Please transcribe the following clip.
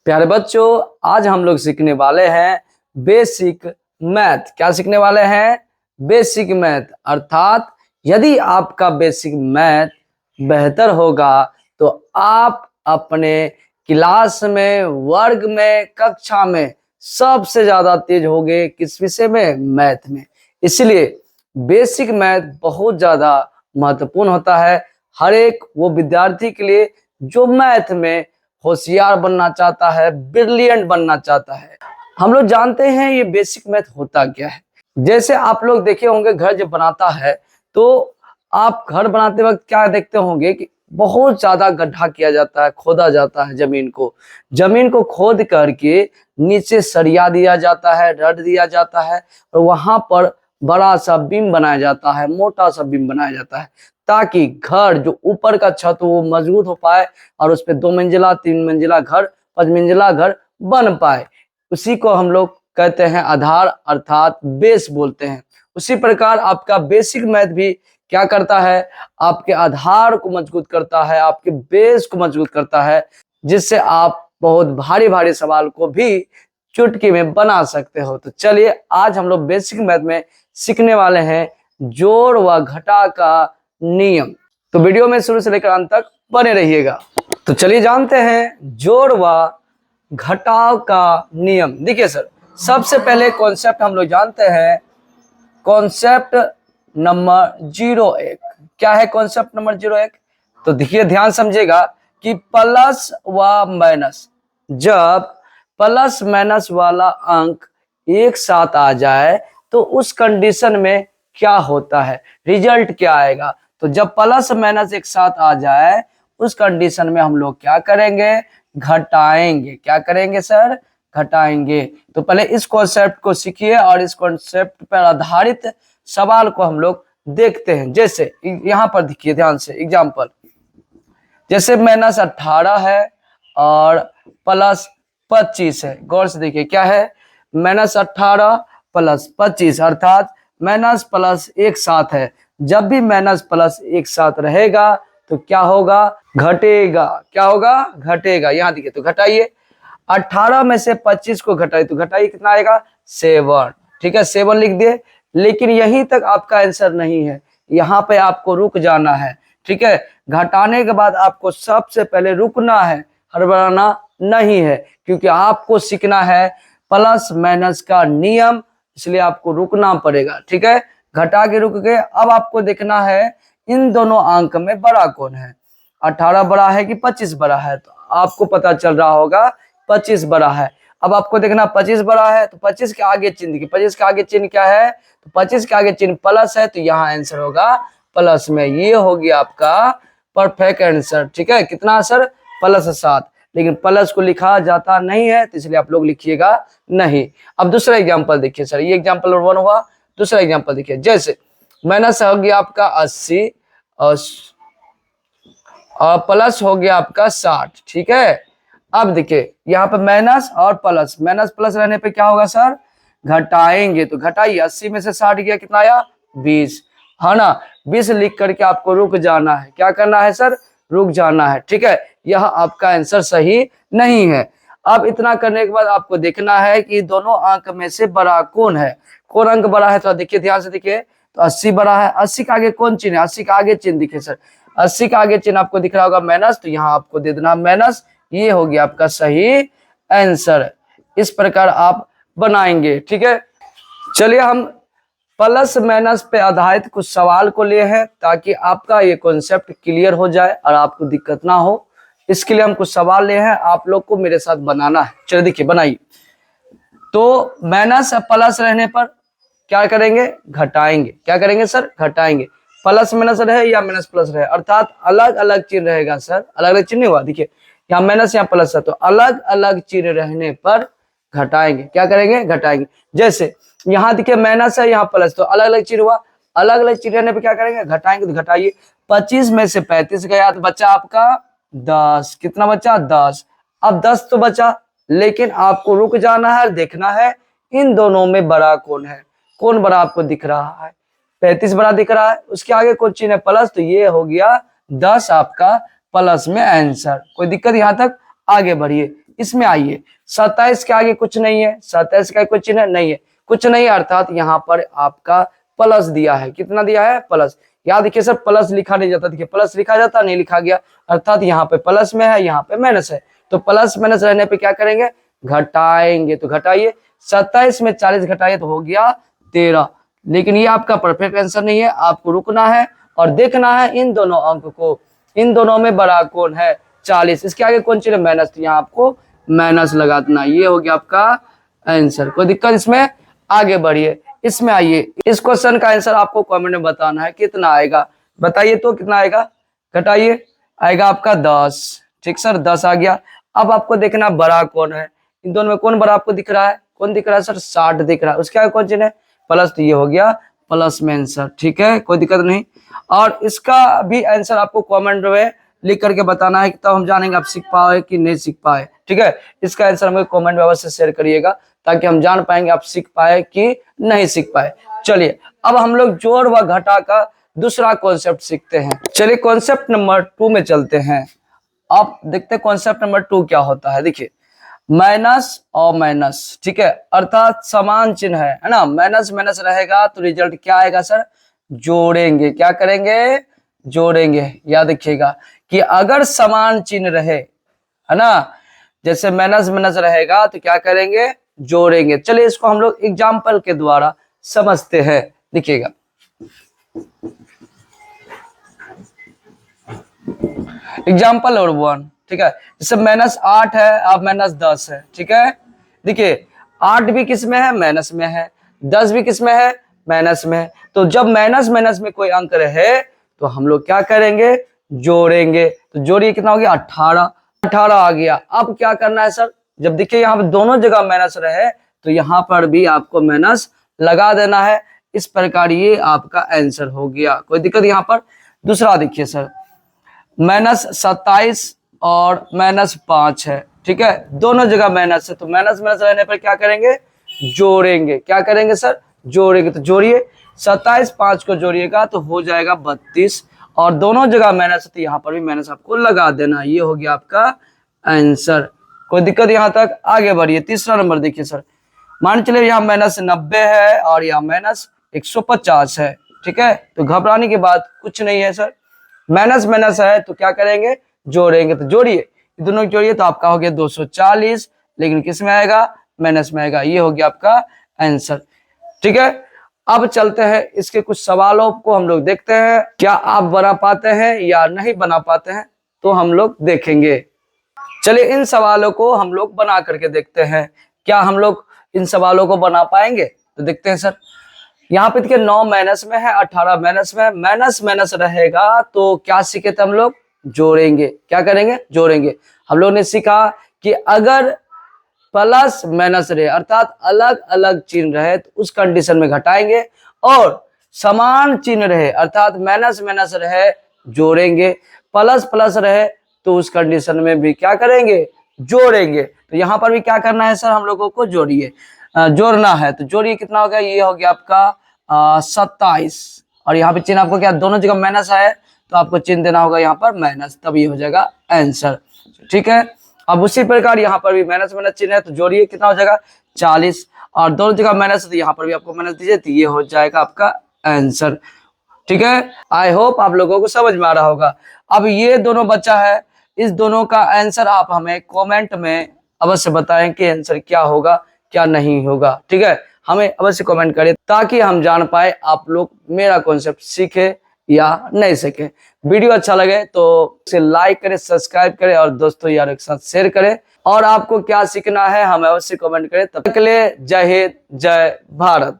प्यारे बच्चों, आज हम लोग सीखने वाले हैं बेसिक मैथ। क्या सीखने वाले हैं? Basic math. अर्थात यदि आपका बेसिक मैथ बेहतर होगा तो आप अपने क्लास में, वर्ग में, कक्षा में सबसे ज्यादा तेज होगे। किस विषय में? मैथ में। इसलिए बेसिक मैथ बहुत ज्यादा महत्वपूर्ण होता है हर एक वो विद्यार्थी के लिए जो मैथ में होशियार बनना चाहता है, ब्रिलियंट बनना चाहता है। हम लोग जानते हैं ये बेसिक मैथ होता क्या है। जैसे आप लोग देखे होंगे, घर जब बनाता है तो आप घर बनाते वक्त क्या देखते होंगे कि बहुत ज्यादा गड्ढा किया जाता है, खोदा जाता है जमीन को खोद करके नीचे सरिया दिया जाता है, रड दिया जाता है और वहां पर बड़ा सा बीम बनाया जाता है, मोटा सा बीम बनाया जाता है ताकि घर जो ऊपर का छत वो मजबूत हो पाए और उस पर 2 मंजिला, 3 मंजिला घर, 5 मंजिला घर बन पाए। उसी को हम लोग कहते हैं आधार, अर्थात बेस बोलते हैं। उसी प्रकार आपका बेसिक मैथ भी क्या करता है? आपके आधार को मजबूत करता है, आपके बेस को मजबूत करता है, जिससे आप बहुत भारी भारी सवाल को भी चुटकी में बना सकते हो। तो चलिए आज हम लोग बेसिक मैथ में सीखने वाले हैं जोड़ व घटा का नियम। तो वीडियो में शुरू से लेकर अंत तक बने रहिएगा। तो चलिए जानते हैं जोड़ व घटाव का नियम। देखिए सर, सबसे पहले कॉन्सेप्ट हम लोग जानते हैं, कॉन्सेप्ट नंबर 01। क्या है कॉन्सेप्ट नंबर 01? तो देखिए, ध्यान समझिएगा कि प्लस व माइनस, जब प्लस माइनस वाला अंक एक साथ आ जाए तो उस कंडीशन में क्या होता है, रिजल्ट क्या आएगा। तो जब प्लस माइनस एक साथ आ जाए उस कंडीशन में हम लोग क्या करेंगे? घटाएंगे। क्या करेंगे सर? घटाएंगे। तो पहले इस कॉन्सेप्ट को सीखिए और इस कॉन्सेप्ट पर आधारित सवाल को हम लोग देखते हैं। जैसे यहाँ पर देखिए ध्यान से एग्जाम्पल, जैसे -18 है और प्लस 25 है। गौर से देखिए क्या है, -18 प्लस 25 अर्थात माइनस प्लस एक साथ है। जब भी माइनस प्लस एक साथ रहेगा तो क्या होगा? घटेगा। क्या होगा? घटेगा। यहाँ देखिए, तो घटाइए, 18 में से 25 को घटाइए तो घटाइए, कितना आएगा? 7। ठीक है, 7 लिख दिए। लेकिन यहीं तक आपका आंसर नहीं है, यहाँ पे आपको रुक जाना है। ठीक है, घटाने के बाद आपको सबसे पहले रुकना है, हड़बड़ाना नहीं है, क्योंकि आपको सीखना है प्लस माइनस का नियम, इसलिए आपको रुकना पड़ेगा। ठीक है, घटा के रुक गए। अब आपको देखना है इन दोनों अंक में बड़ा कौन है, 18 बड़ा है कि 25 बड़ा है। तो आपको पता चल रहा होगा 25 बड़ा है। अब आपको देखना 25 बड़ा है तो 25 के आगे चिन्ह देखिए, 25 के आगे चिन्ह क्या है? तो 25 के आगे चिन्ह प्लस है, तो यहाँ आंसर होगा प्लस में। ये हो गया आपका परफेक्ट आंसर। ठीक है, कितना सर? +7। लेकिन प्लस को लिखा जाता नहीं है तो इसलिए आप लोग लिखिएगा नहीं। अब दूसरा एग्जाम्पल देखिए सर, ये एग्जाम्पल नंबर 1 हुआ। दूसरा एग्जाम्पल देखिए, जैसे माइनस हो गया आपका 80 और प्लस हो गया आपका 60। ठीक है, अब देखिए यहाँ पे माइनस और प्लस, माइनस प्लस रहने पे क्या होगा सर? घटाएंगे। तो घटाइए, 80 में से 60 गया, कितना आया? 20, है ना। 20 लिख करके आपको रुक जाना है। क्या करना है सर? रुक जाना है। ठीक है, यह आपका आंसर सही नहीं है। अब इतना करने के बाद आपको देखना है कि दोनों अंक में से बड़ा कौन है, कौन अंक बड़ा है। तो देखिए ध्यान से देखिए, तो 80 बड़ा है। 80 के आगे कौन चिन्ह है? 80 के आगे चिन्ह दिखे सर, 80 के आगे चिन्ह आपको दिख रहा होगा माइनस, तो यहाँ आपको दे देना माइनस। ये हो गया आपका सही आंसर। इस प्रकार आप बनाएंगे। ठीक है, चलिए हम प्लस माइनस पे आधारित कुछ सवाल को लिए हैं ताकि आपका ये कॉन्सेप्ट क्लियर हो जाए और आपको दिक्कत ना हो। इसके लिए हम कुछ सवाल लिए हैं, आप लोग को मेरे साथ बनाना है। चलिए देखिए, बनाइए। तो माइनस प्लस रहने पर क्या करेंगे? घटाएंगे। क्या करेंगे सर? घटाएंगे। प्लस माइनस रहे या माइनस प्लस रहे, अर्थात अलग अलग चिन्ह रहेगा सर, अलग अलग चिन्ह हुआ। देखिए यहाँ माइनस यहाँ प्लस है, तो अलग अलग चिन्ह रहने पर घटाएंगे। क्या करेंगे? घटाएंगे। जैसे यहाँ देखिए माइनस है, यहाँ प्लस, तो अलग अलग चिन्ह हुआ। अलग अलग चिन्ह रहने पर क्या करेंगे? घटाएंगे। तो घटाइए, 25 में से 35 गया तो बचा आपका 10। कितना बचा? 10। अब 10 तो बचा, लेकिन आपको रुक जाना है, देखना है इन दोनों में बड़ा कौन है। कौन बड़ा आपको दिख रहा है? 35 बड़ा दिख रहा है। उसके आगे कौन चिन्ह है? प्लस, तो ये हो गया 10 आपका प्लस में आंसर। कोई दिक्कत यहाँ तक? आगे बढ़िए। इसमें आइए, 27 के आगे कुछ नहीं है, 27 का कोई चिन्ह नहीं है, कुछ नहीं, अर्थात यहाँ पर आपका प्लस दिया है। कितना दिया है? प्लस। याद देखिए सर, प्लस लिखा नहीं जाता, देखिए प्लस लिखा जाता, नहीं लिखा गया, अर्थात यहाँ पे प्लस में है, यहाँ पे माइनस है। तो प्लस माइनस रहने पे क्या करेंगे? घटाएंगे। तो घटाइए, 27 में 40 घटाइए तो हो गया 13। लेकिन ये आपका परफेक्ट आंसर नहीं है, आपको रुकना है और देखना है इन दोनों अंक को, इन दोनों में बड़ा कौन है? 40। इसके आगे कौन चिन्ह? माइनस। तो यहाँ आपको माइनस लगा देना। ये हो गया आपका आंसर। कोई दिक्कत इसमें? आगे बढ़िए, इसमें आइए। इस क्वेश्चन का आंसर आपको कमेंट में बताना है, कितना आएगा बताइए तो, कितना आएगा? घटाइए, आएगा आपका 10। ठीक सर, 10 आ गया। अब आपको देखना बड़ा कौन है, इन दोनों में कौन बड़ा आपको दिख रहा है? कौन दिख रहा है सर? 60 दिख रहा है। उसके आगे कौन चिन्ह है? प्लस। तो ये हो गया प्लस में आंसर। ठीक है, कोई दिक्कत नहीं। और इसका भी आंसर आपको कमेंट में लिख करके बताना है, तब हम जानेंगे आप सीख पाए कि नहीं सीख पाए। ठीक है, इसका आंसर हमें कमेंट में अवश्य शेयर करिएगा, ताकि हम जान पाएंगे आप सीख पाए कि नहीं सीख पाए। चलिए, अब हम लोग जोड़ व घटा का दूसरा कॉन्सेप्ट सीखते हैं। चलिए कॉन्सेप्ट नंबर 2 में चलते हैं। अब देखते हैं कॉन्सेप्ट नंबर 2 क्या होता है। देखिए, माइनस और माइनस, ठीक है, अर्थात समान चिन्ह है ना, माइनस माइनस रहेगा तो रिजल्ट क्या आएगा सर? जोड़ेंगे। क्या करेंगे? जोड़ेंगे। याद रखिएगा कि अगर समान चिन्ह रहे, है ना, जैसे माइनस माइनस रहेगा तो क्या करेंगे? जोड़ेंगे। चलिए इसको हम लोग एग्जाम्पल के द्वारा समझते हैं। देखिएगा, एग्जाम्पल नंबर 1, ठीक है, जैसे -8 है, अब -10 है। ठीक है, देखिए 8 भी किस में है? माइनस में है। 10 भी किस में है? माइनस में है। तो जब माइनस माइनस में कोई अंक रहे तो हम लोग क्या करेंगे? जोड़ेंगे। तो जोड़िए, कितना हो गया? 18। 18 आ गया। अब क्या करना है सर? जब देखिए यहाँ पर दोनों जगह माइनस रहे तो यहाँ पर भी आपको माइनस लगा देना है। इस प्रकार ये आपका आंसर हो गया। कोई दिक्कत यहाँ पर? दूसरा देखिए सर, -27 और -5 है। ठीक है, दोनों जगह माइनस है, तो माइनस माइनस रहने पर क्या करेंगे? जोड़ेंगे। क्या करेंगे सर? जोड़ेंगे। तो जोड़िए, 27 5 को जोड़िएगा तो हो जाएगा 32, और दोनों जगह माइनस है तो यहाँ पर भी माइनस आपको लगा देना। ये हो गया आपका आंसर। कोई दिक्कत यहाँ तक? आगे बढ़िए। तीसरा नंबर देखिए सर, मान चलिए यहाँ -90 है और यहाँ -150 है। ठीक है, तो घबराने की बात कुछ नहीं है सर, माइनस माइनस है तो क्या करेंगे? जोड़ेंगे। तो जोड़िए, दोनों जोड़िए तो आपका हो गया 240, लेकिन किस में आएगा? माइनस में आएगा। ये हो गया आपका आंसर। ठीक है, अब चलते हैं इसके कुछ सवालों को हम लोग देखते हैं, क्या आप बना पाते हैं या नहीं बना पाते हैं, तो हम लोग देखेंगे। चलिए इन सवालों को हम लोग बना करके देखते हैं, क्या हम लोग इन सवालों को बना पाएंगे? तो देखते हैं सर। यहाँ पे देखिए 9 माइनस में है, 18 माइनस में है, माइनस माइनस रहेगा तो क्या सीखे थे हम लोग? जोड़ेंगे। क्या करेंगे? जोड़ेंगे। हम लोग ने सीखा कि अगर प्लस माइनस रहे, अर्थात अलग अलग चिन्ह रहे, तो उस कंडीशन में घटाएंगे, और समान चिन्ह रहे अर्थात माइनस माइनस रहे, जोड़ेंगे। प्लस प्लस रहे तो उस कंडीशन में भी क्या करेंगे? जोड़ेंगे। तो यहाँ पर भी क्या करना है सर? हम लोगों को जोड़िए, जोड़ना है। तो जोड़िए, कितना हो गया? ये हो गया आपका 27, और यहाँ पे चिन्ह आपको क्या? दोनों जगह माइनस है तो आपको चिन्ह देना होगा यहाँ पर माइनस, तब ये हो जाएगा आंसर। ठीक है, अब उसी प्रकार यहाँ पर भी माइनस माइनस चिन्ह है तो जोड़िए, कितना हो जाएगा? 40, और दोनों जगह माइनस है तो यहाँ पर भी आपको माइनस दीजिए, तो ये हो जाएगा आपका आंसर। ठीक है, आई होप आप लोगों को समझ में आ रहा होगा। अब ये दोनों बचा है, इस दोनों का आंसर आप हमें कमेंट में अवश्य बताएं कि आंसर क्या होगा क्या नहीं होगा। ठीक है, हमें अवश्य कमेंट करें ताकि हम जान पाए आप लोग मेरा कॉन्सेप्ट सीखे या नहीं सीखे। वीडियो अच्छा लगे तो इसे लाइक करें, सब्सक्राइब करें और दोस्तों यारों के साथ शेयर करें। और आपको क्या सीखना है हमें अवश्य कमेंट करें। तब तक के लिए जय हिंद, जय भारत।